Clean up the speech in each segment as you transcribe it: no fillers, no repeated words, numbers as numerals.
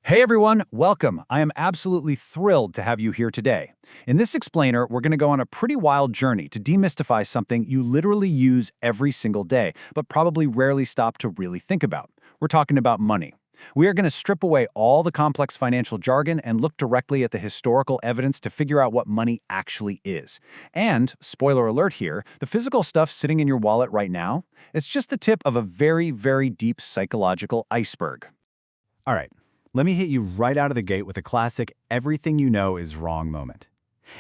Hey everyone, welcome. I am absolutely thrilled to have you here today. In this explainer, we're going to go on a pretty wild journey to demystify something you literally use every single day, but probably rarely stop to really think about. We're talking about money. We are going to strip away all the complex financial jargon and look directly at the historical evidence to figure out what money actually is. And, spoiler alert here, the physical stuff sitting in your wallet right now, it's just the tip of a very, very deep psychological iceberg. All right, let me hit you right out of the gate with a classic everything you know is wrong moment.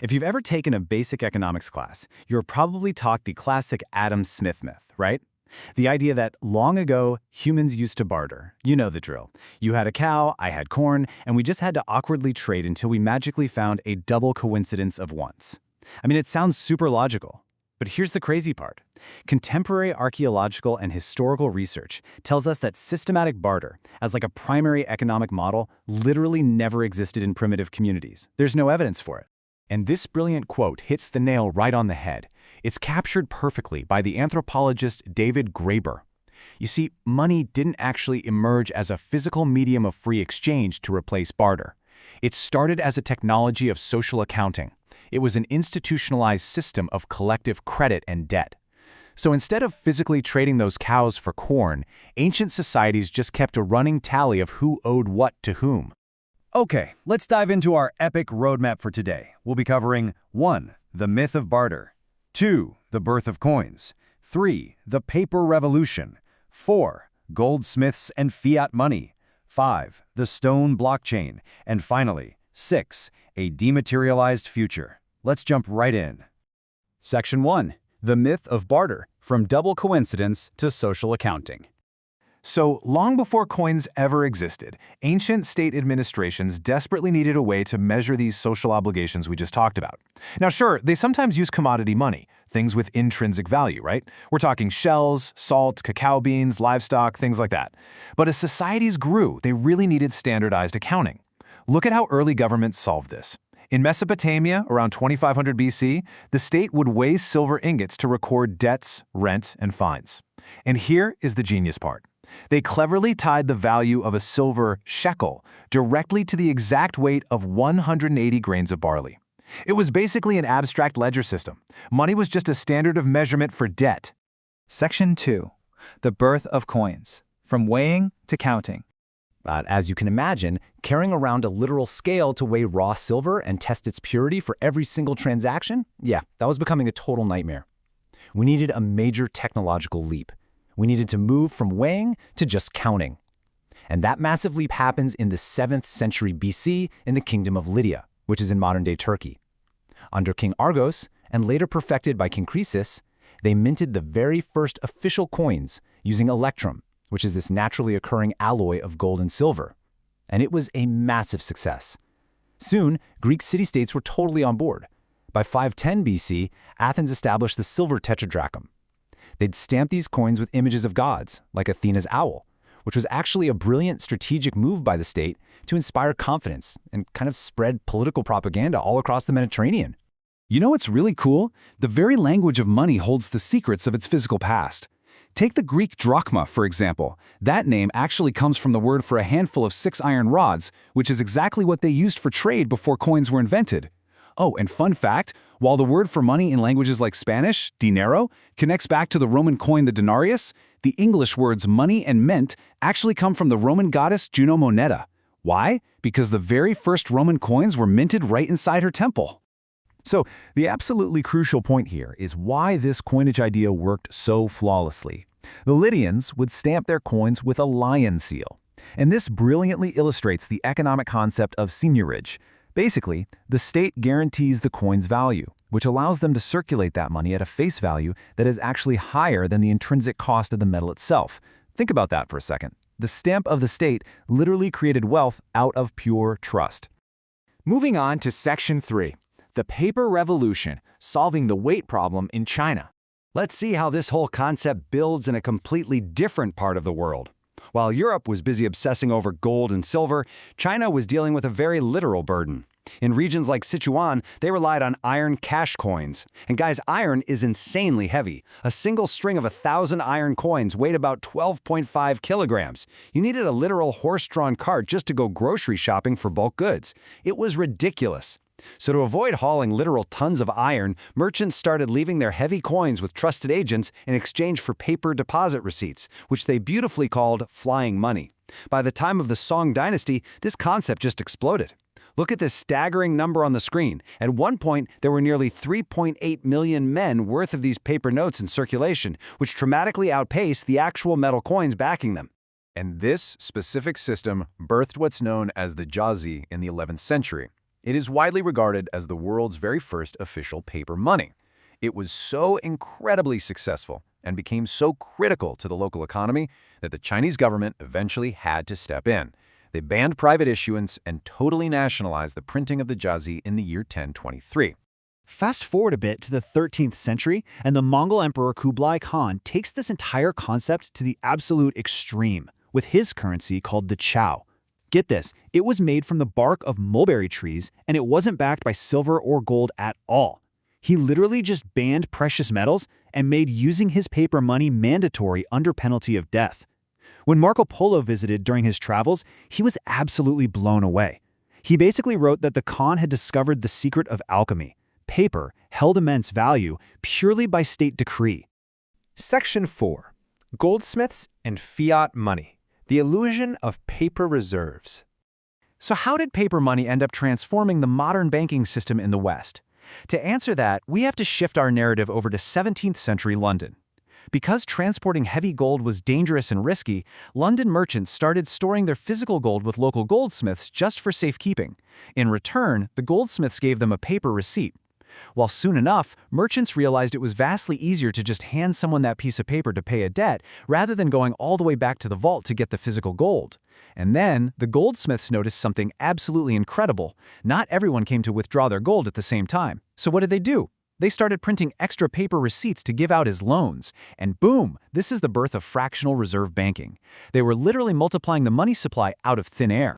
If you've ever taken a basic economics class, you're probably taught the classic Adam Smith myth, right? The idea that long ago, humans used to barter. You know the drill. You had a cow, I had corn, and we just had to awkwardly trade until we magically found a double coincidence of once. I mean, it sounds super logical. But here's the crazy part. Contemporary archaeological and historical research tells us that systematic barter, as like a primary economic model, literally never existed in primitive communities. There's no evidence for it. And this brilliant quote hits the nail right on the head. It's captured perfectly by the anthropologist David Graeber. You see, money didn't actually emerge as a physical medium of free exchange to replace barter. It started as a technology of social accounting. It was an institutionalized system of collective credit and debt. So instead of physically trading those cows for corn, ancient societies just kept a running tally of who owed what to whom. Okay, let's dive into our epic roadmap for today. We'll be covering 1. The myth of barter, 2. The birth of coins, 3. The paper revolution, 4. Goldsmiths and fiat money, 5. The stone blockchain, and finally, 6. A dematerialized future. Let's jump right in. Section 1. The myth of barter, from double coincidence to social accounting. So, long before coins ever existed, ancient state administrations desperately needed a way to measure these social obligations we just talked about. Now sure, they sometimes use commodity money, things with intrinsic value, right? We're talking shells, salt, cacao beans, livestock, things like that. But as societies grew, they really needed standardized accounting. Look at how early governments solved this. In Mesopotamia, around 2500 BC, the state would weigh silver ingots to record debts, rent, and fines. And here is the genius part. They cleverly tied the value of a silver shekel directly to the exact weight of 180 grains of barley. It was basically an abstract ledger system. Money was just a standard of measurement for debt. Section 2. The birth of coins, from weighing to counting. As you can imagine, carrying around a literal scale to weigh raw silver and test its purity for every single transaction? Yeah, that was becoming a total nightmare. We needed a major technological leap. We needed to move from weighing to just counting. And that massive leap happens in the 7th century BC in the Kingdom of Lydia, which is in modern-day Turkey. Under King Argos, and later perfected by King Croesus, they minted the very first official coins using electrum, which is this naturally occurring alloy of gold and silver. And it was a massive success. Soon, Greek city-states were totally on board. By 510 BC, Athens established the silver tetradrachm. They'd stamp these coins with images of gods, like Athena's owl, which was actually a brilliant strategic move by the state to inspire confidence and kind of spread political propaganda all across the Mediterranean. You know what's really cool? The very language of money holds the secrets of its physical past. Take the Greek drachma, for example. That name actually comes from the word for a handful of 6 iron rods, which is exactly what they used for trade before coins were invented. Oh, and fun fact, while the word for money in languages like Spanish, dinero, connects back to the Roman coin the denarius, the English words money and mint actually come from the Roman goddess Juno Moneta. Why? Because the very first Roman coins were minted right inside her temple. So, the absolutely crucial point here is why this coinage idea worked so flawlessly. The Lydians would stamp their coins with a lion seal. And this brilliantly illustrates the economic concept of seigniorage. Basically, the state guarantees the coin's value, which allows them to circulate that money at a face value that is actually higher than the intrinsic cost of the metal itself. Think about that for a second. The stamp of the state literally created wealth out of pure trust. Moving on to Section 3. The paper revolution, solving the weight problem in China. Let's see how this whole concept builds in a completely different part of the world. While Europe was busy obsessing over gold and silver, China was dealing with a very literal burden: In regions like Sichuan, they relied on iron cash coins. And guys, iron is insanely heavy. A single string of 1,000 iron coins weighed about 12.5 kilograms. You needed a literal horse-drawn cart just to go grocery shopping for bulk goods. It was ridiculous. So to avoid hauling literal tons of iron, merchants started leaving their heavy coins with trusted agents in exchange for paper deposit receipts, which they beautifully called flying money. By the time of the Song dynasty, this concept just exploded. Look at this staggering number on the screen. At one point, there were nearly 3.8 million men worth of these paper notes in circulation, which dramatically outpaced the actual metal coins backing them. And this specific system birthed what's known as the jiazi in the 11th century. It is widely regarded as the world's very first official paper money. It was so incredibly successful and became so critical to the local economy that the Chinese government eventually had to step in. They banned private issuance and totally nationalized the printing of the jiazi in the year 1023. Fast forward a bit to the 13th century, and the Mongol Emperor Kublai Khan takes this entire concept to the absolute extreme with his currency called the Chow. Get this, it was made from the bark of mulberry trees, and it wasn't backed by silver or gold at all. He literally just banned precious metals and made using his paper money mandatory under penalty of death. When Marco Polo visited during his travels, he was absolutely blown away. He basically wrote that the Khan had discovered the secret of alchemy. Paper held immense value purely by state decree. Section 4. Goldsmiths and Fiat Money. The illusion of paper reserves. So how did paper money end up transforming the modern banking system in the West? To answer that, we have to shift our narrative over to 17th century London. Because transporting heavy gold was dangerous and risky, London merchants started storing their physical gold with local goldsmiths just for safekeeping. In return, the goldsmiths gave them a paper receipt. While soon enough, merchants realized it was vastly easier to just hand someone that piece of paper to pay a debt rather than going all the way back to the vault to get the physical gold. And then, the goldsmiths noticed something absolutely incredible. Not everyone came to withdraw their gold at the same time. So what did they do? They started printing extra paper receipts to give out as loans. And boom, this is the birth of fractional reserve banking. They were literally multiplying the money supply out of thin air.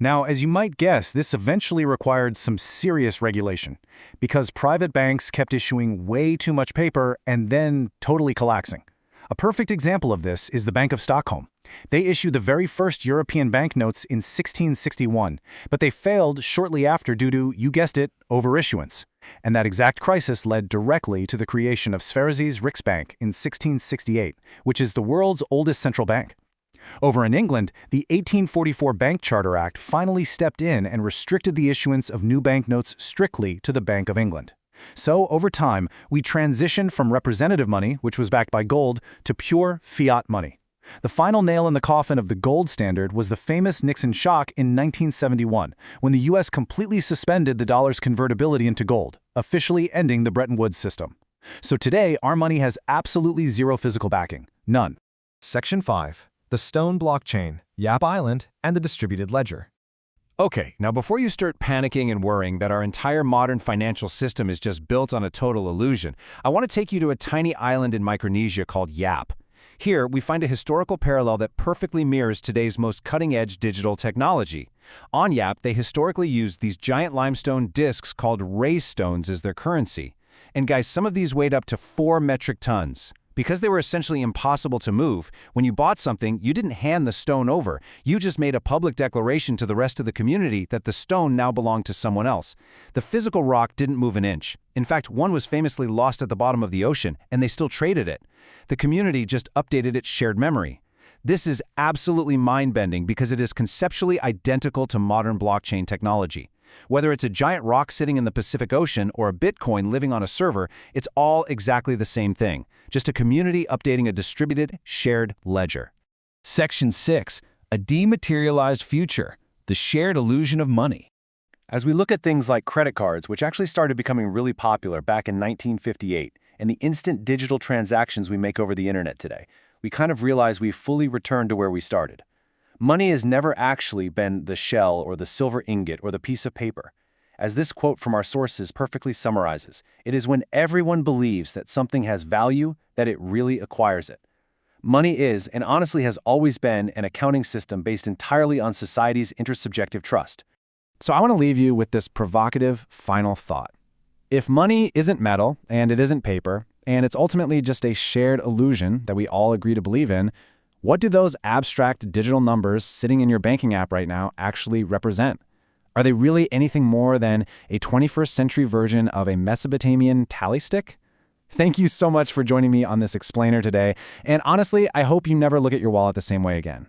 Now, as you might guess, this eventually required some serious regulation, because private banks kept issuing way too much paper and then totally collapsing. A perfect example of this is the Bank of Stockholm. They issued the very first European banknotes in 1661, but they failed shortly after due to, you guessed it, overissuance. And that exact crisis led directly to the creation of Sveriges Riksbank in 1668, which is the world's oldest central bank. Over in England, the 1844 Bank Charter Act finally stepped in and restricted the issuance of new banknotes strictly to the Bank of England. So, over time, we transitioned from representative money, which was backed by gold, to pure fiat money. The final nail in the coffin of the gold standard was the famous Nixon shock in 1971, when the U.S. completely suspended the dollar's convertibility into gold, officially ending the Bretton Woods system. So today, our money has absolutely zero physical backing. None. Section 5. The Stone Blockchain, Yap Island, and the Distributed Ledger. Okay, now before you start panicking and worrying that our entire modern financial system is just built on a total illusion, I want to take you to a tiny island in Micronesia called Yap. Here, we find a historical parallel that perfectly mirrors today's most cutting-edge digital technology. On Yap, they historically used these giant limestone discs called ray stones as their currency. And guys, some of these weighed up to 4 metric tons. Because they were essentially impossible to move, when you bought something, you didn't hand the stone over. You just made a public declaration to the rest of the community that the stone now belonged to someone else. The physical rock didn't move an inch. In fact, one was famously lost at the bottom of the ocean, and they still traded it. The community just updated its shared memory. This is absolutely mind-bending because it is conceptually identical to modern blockchain technology. Whether it's a giant rock sitting in the Pacific Ocean or a Bitcoin living on a server, it's all exactly the same thing, just a community updating a distributed, shared ledger. Section 6. A dematerialized future, the shared illusion of money. As we look at things like credit cards, which actually started becoming really popular back in 1958, and the instant digital transactions we make over the internet today, we kind of realize we've fully returned to where we started. Money has never actually been the shell or the silver ingot or the piece of paper. As this quote from our sources perfectly summarizes, it is when everyone believes that something has value that it really acquires it. Money is, and honestly has always been, an accounting system based entirely on society's intersubjective trust. So I want to leave you with this provocative final thought. If money isn't metal and it isn't paper, and it's ultimately just a shared illusion that we all agree to believe in, what do those abstract digital numbers sitting in your banking app right now actually represent? Are they really anything more than a 21st century version of a Mesopotamian tally stick? Thank you so much for joining me on this explainer today, and honestly, I hope you never look at your wallet the same way again.